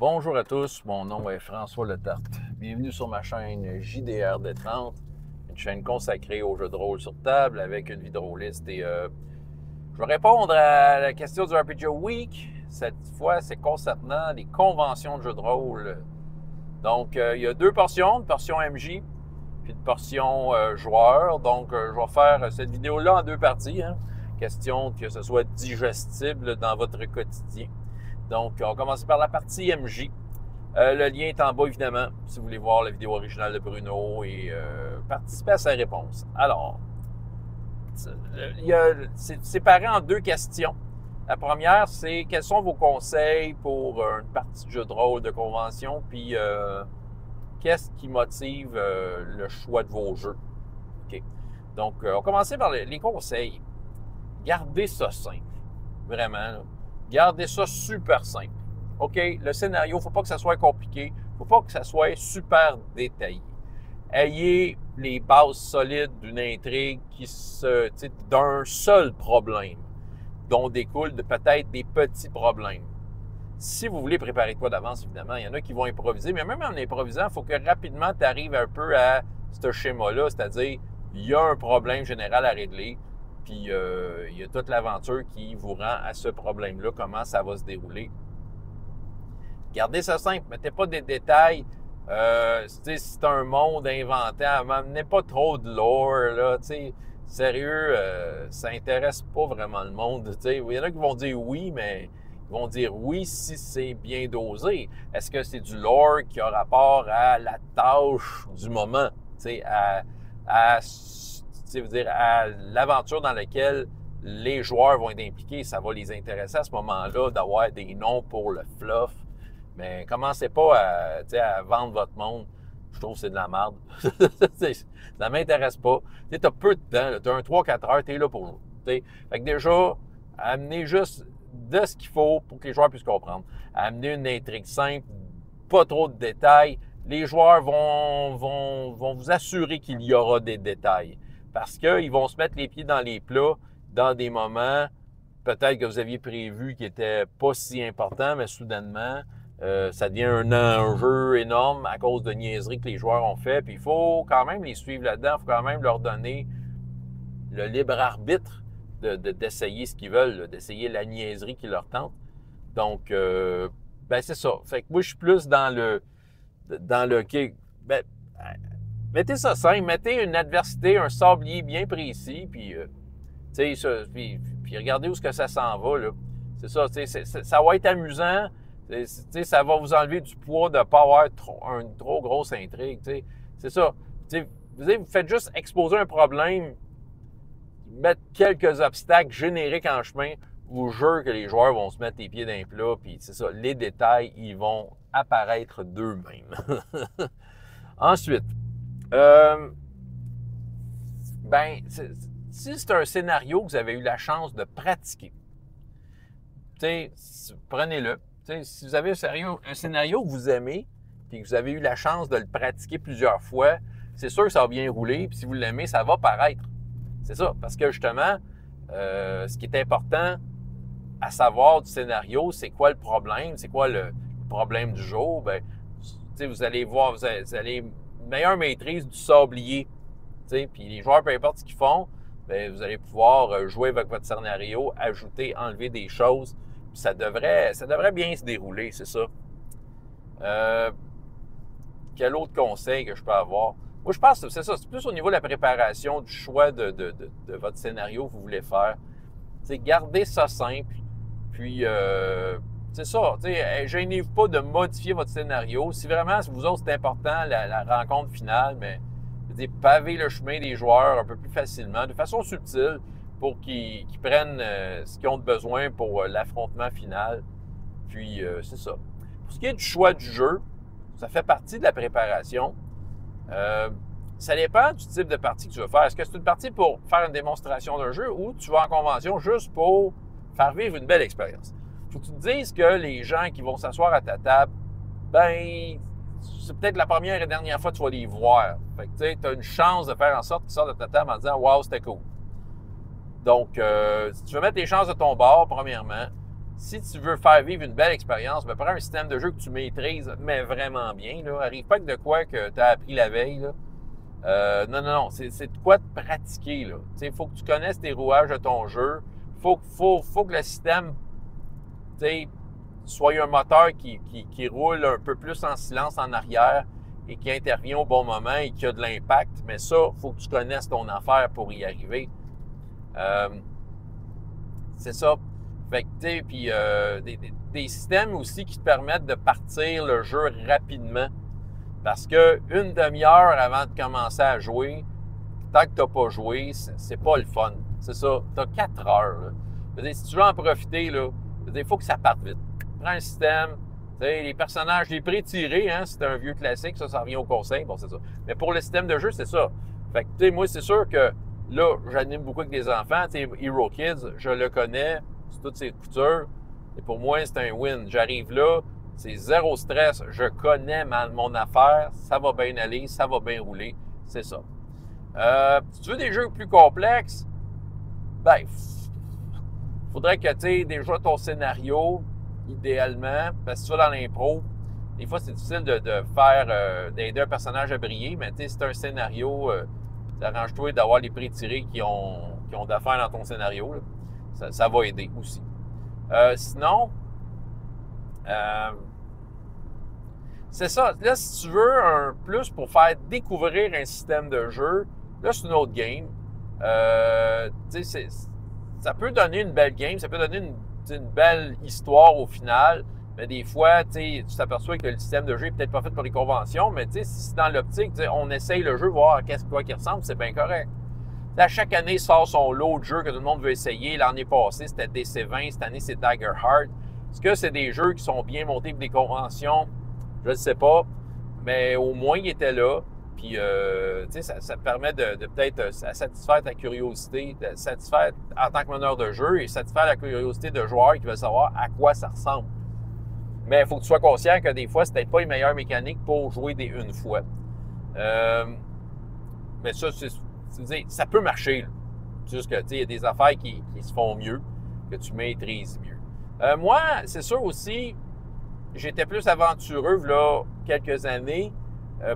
Bonjour à tous, mon nom est François Letarte. Bienvenue sur ma chaîne JDR Détente, une chaîne consacrée aux jeux de rôle sur table avec une vie de rôliste. Je vais répondre à la question du RPG Week. Cette fois, c'est concernant les conventions de jeux de rôle. Donc, il y a deux portions, une portion MJ puis une portion joueur. Donc, je vais faire cette vidéo-là en deux parties. Question que ce soit digestible dans votre quotidien. Donc, on va commencer par la partie MJ. Le lien est en bas, évidemment, si vous voulez voir la vidéo originale de Bruno et participer à sa réponse. Alors, c'est séparé en deux questions. La première, c'est quels sont vos conseils pour une partie de jeu de rôle de convention, puis qu'est-ce qui motive le choix de vos jeux. OK. Donc, on va commencer par les conseils. Gardez ça simple, vraiment, là. Gardez ça super simple. OK? Le scénario, il ne faut pas que ça soit compliqué. Il ne faut pas que ça soit super détaillé. Ayez les bases solides d'une intrigue d'un seul problème, dont découlent peut-être des petits problèmes. Si vous voulez préparer quoi d'avance, évidemment, il y en a qui vont improviser, mais même en improvisant, il faut que rapidement tu arrives un peu à ce schéma-là, c'est-à-dire, il y a un problème général à régler. Puis, il y a toute l'aventure qui vous rend à ce problème-là, comment ça va se dérouler. Gardez ça simple, mettez pas des détails. C'est un monde inventé, n'amenez pas trop de lore, là, sérieux, ça intéresse pas vraiment le monde. Il y en a qui vont dire oui, mais ils vont dire oui si c'est bien dosé. Est-ce que c'est du lore qui a rapport à la tâche du moment, à l'aventure dans laquelle les joueurs vont être impliqués, ça va les intéresser à ce moment-là d'avoir des noms pour le fluff. Mais commencez pas à vendre votre monde. Je trouve que c'est de la merde. Ça m'intéresse pas. Tu as peu de temps. Tu as un 3-4 heures, tu es là pour jouer. Fait que déjà, amenez juste de ce qu'il faut pour que les joueurs puissent comprendre. Amenez une intrigue simple, pas trop de détails. Les joueurs vont vous assurer qu'il y aura des détails. Parce qu'ils vont se mettre les pieds dans les plats dans des moments peut-être que vous aviez prévu qui n'étaient pas si importants, mais soudainement, ça devient un enjeu énorme à cause de niaiseries que les joueurs ont fait. Puis il faut quand même les suivre là-dedans, il faut quand même leur donner le libre arbitre d'essayer ce qu'ils veulent, d'essayer la niaiserie qui leur tente. Donc, c'est ça. Fait que moi, je suis plus dans le mettez ça simple, mettez une adversité, un sablier bien précis, puis, puis regardez où est-ce que ça s'en va, là. C'est ça, ça va être amusant, ça va vous enlever du poids de ne pas avoir une trop grosse intrigue, c'est ça. Vous faites juste exposer un problème, mettre quelques obstacles génériques en chemin, je vous jure que les joueurs vont se mettre les pieds dans les plats, puis c'est ça, les détails, ils vont apparaître d'eux-mêmes. Ensuite, si c'est un scénario que vous avez eu la chance de pratiquer, prenez-le. Si vous avez un scénario que vous aimez et que vous avez eu la chance de le pratiquer plusieurs fois, c'est sûr que ça va bien rouler. Puis si vous l'aimez, ça va paraître. C'est ça. Parce que justement, ce qui est important à savoir du scénario, c'est quoi le problème, c'est quoi le problème du jour. Vous allez voir, vous allez une meilleure maîtrise du sablier. Puis les joueurs, peu importe ce qu'ils font, vous allez pouvoir jouer avec votre scénario, ajouter, enlever des choses. Puis ça devrait bien se dérouler, c'est ça. Quel autre conseil que je peux avoir? Moi, je pense que c'est ça. C'est plus au niveau de la préparation, du choix de votre scénario que vous voulez faire. Gardez ça simple. Puis, c'est ça. Gênez-vous pas de modifier votre scénario. Si vraiment, vous autres, c'est important, la rencontre finale, mais pavez le chemin des joueurs un peu plus facilement, de façon subtile, pour qu'ils prennent ce qu'ils ont besoin pour l'affrontement final. Puis, c'est ça. Pour ce qui est du choix du jeu, ça fait partie de la préparation. Ça dépend du type de partie que tu veux faire. Est-ce que c'est une partie pour faire une démonstration d'un jeu ou tu vas en convention juste pour faire vivre une belle expérience? Il faut que tu te dises que les gens qui vont s'asseoir à ta table, c'est peut-être la première et dernière fois que tu vas les voir. Fait que tu as une chance de faire en sorte qu'ils sortent de ta table en disant « Wow, c'était cool ». Donc, si tu veux mettre les chances de ton bord, premièrement, si tu veux faire vivre une belle expérience, ben, prends un système de jeu que tu maîtrises, mais vraiment bien. Là. Arrive pas que de quoi que tu as appris la veille. Là. Non. C'est de quoi te pratiquer. Il faut que tu connaisses tes rouages de ton jeu. Faut que le système soit un moteur qui roule un peu plus en silence en arrière et qui intervient au bon moment et qui a de l'impact. Mais ça, il faut que tu connaisses ton affaire pour y arriver. C'est ça. Fait que, tu sais, puis des systèmes aussi qui te permettent de partir le jeu rapidement. Parce que une demi-heure avant de commencer à jouer, tant que tu n'as pas joué, c'est pas le fun. C'est ça. Tu as 4 heures. Là. Je veux dire, si tu veux en profiter, là, il faut que ça parte vite. Prends un système. Les personnages, les pré-tirés, hein, c'est un vieux classique, ça revient au conseil. Bon, c'est ça. Mais pour le système de jeu, c'est ça. Fait que, tu sais, moi, c'est sûr que là, j'anime beaucoup avec des enfants. Tu sais, Hero Kids, je le connais, c'est toutes ses coutures. Et pour moi, c'est un win. J'arrive là, c'est zéro stress. Je connais mon affaire. Ça va bien aller, ça va bien rouler. C'est ça. Si tu veux des jeux plus complexes, ben, faudrait que tu aies déjà ton scénario, idéalement, parce que tu vas dans l'impro, des fois, c'est difficile de faire, d'aider un personnage à briller, mais tu sais, c'est un scénario, arrange-toi d'avoir les pré-tirés qui ont d'affaires dans ton scénario. Ça va aider aussi. Sinon, c'est ça. Là, si tu veux un plus pour faire découvrir un système de jeu, là, c'est une autre game. Tu sais, ça peut donner une belle game, ça peut donner une belle histoire au final, mais des fois, tu t'aperçois que le système de jeu n'est peut-être pas fait pour les conventions, mais si c'est dans l'optique, on essaye le jeu, voir qu'est-ce qu'il ressemble, c'est bien correct. Là, chaque année sort son lot de jeux que tout le monde veut essayer. L'année passée, c'était DC-20, cette année, c'est Daggerheart. Est-ce que c'est des jeux qui sont bien montés pour des conventions? Je ne sais pas, mais au moins, ils étaient là. Puis, ça permet de peut-être satisfaire ta curiosité, de satisfaire en tant que meneur de jeu et satisfaire la curiosité de joueurs qui veulent savoir à quoi ça ressemble. Mais il faut que tu sois conscient que des fois, c'est peut-être pas les meilleures mécaniques pour jouer une fois. Mais ça, ça peut marcher. C'est juste que, il y a des affaires qui se font mieux, que tu maîtrises mieux. Moi, c'est sûr aussi, j'étais plus aventureux, là, quelques années.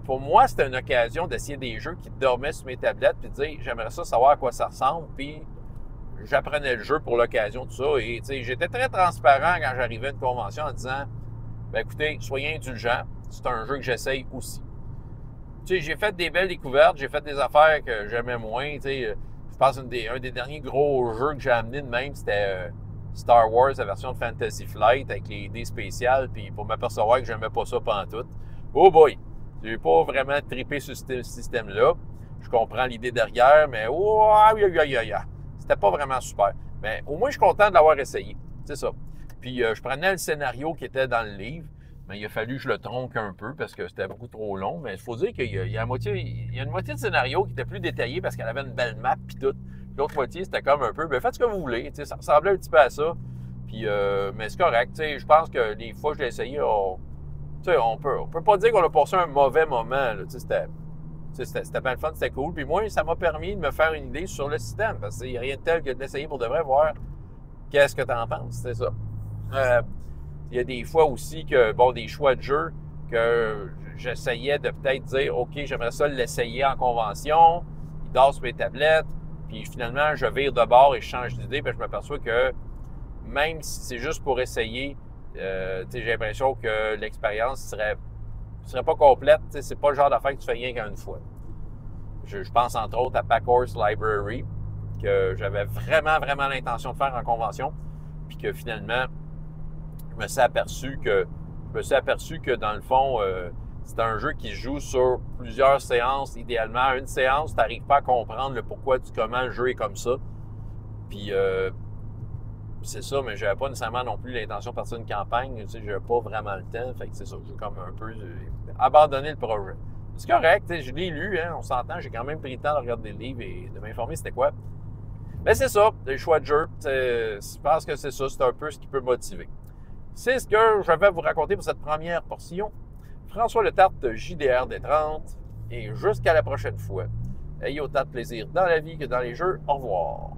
Pour moi, c'était une occasion d'essayer des jeux qui dormaient sur mes tablettes puis de dire, j'aimerais ça savoir à quoi ça ressemble, puis j'apprenais le jeu pour l'occasion, tout ça. Et j'étais très transparent quand j'arrivais à une convention en disant, ben écoutez, soyez indulgents, c'est un jeu que j'essaye aussi. J'ai fait des belles découvertes, j'ai fait des affaires que j'aimais moins. Je pense un des derniers gros jeux que j'ai amené de même, c'était Star Wars, la version de Fantasy Flight avec les idées spéciales, puis pour m'apercevoir que j'aimais pas ça pantoute. Oh boy! J'ai pas vraiment trippé sur ce système-là. Je comprends l'idée derrière, mais c'était pas vraiment super. Mais au moins, je suis content de l'avoir essayé. C'est ça. Puis, je prenais le scénario qui était dans le livre, mais il a fallu que je le tronque un peu parce que c'était beaucoup trop long. Mais il faut dire qu'il y a une moitié de scénario qui était plus détaillée parce qu'elle avait une belle map puis tout. L'autre moitié, c'était comme un peu, ben faites ce que vous voulez. Ça ressemblait un petit peu à ça. Puis, mais c'est correct. Je pense que les fois que je l'ai essayé, on peut pas dire qu'on a passé un mauvais moment. C'était bien le fun, c'était cool. Puis moi, ça m'a permis de me faire une idée sur le système. Parce qu'il n'y a rien de tel que d'essayer pour de vrai voir qu'est-ce que tu en penses. C'est ça. Il y a des fois aussi que, des choix de jeu que j'essayais de peut-être dire, OK, j'aimerais ça l'essayer en convention. Il dort sur mes tablettes. Puis finalement, je vire de bord et je change d'idée. Puis je m'aperçois que même si c'est juste pour essayer, j'ai l'impression que l'expérience serait pas complète. C'est pas le genre d'affaire que tu fais rien qu'une fois. Je pense entre autres à Packhorse Library, que j'avais vraiment, vraiment l'intention de faire en convention, puis que finalement, je me suis aperçu que dans le fond, c'est un jeu qui se joue sur plusieurs séances. Idéalement, une séance, tu n'arrives pas à comprendre le pourquoi du comment le jeu est comme ça. Puis c'est ça, mais j'avais pas nécessairement non plus l'intention de partir d'une campagne. J'avais pas vraiment le temps. Fait que c'est ça, j'ai comme un peu abandonné le projet. C'est correct, je l'ai lu, hein, on s'entend, j'ai quand même pris le temps de regarder le livre et de m'informer c'était quoi. Mais c'est ça, les choix de jeu, je pense que c'est ça, c'est un peu ce qui peut motiver. C'est ce que je vais vous raconter pour cette première portion. François Letarte, JDR des 30, et jusqu'à la prochaine fois. Ayez autant de plaisir dans la vie que dans les jeux. Au revoir.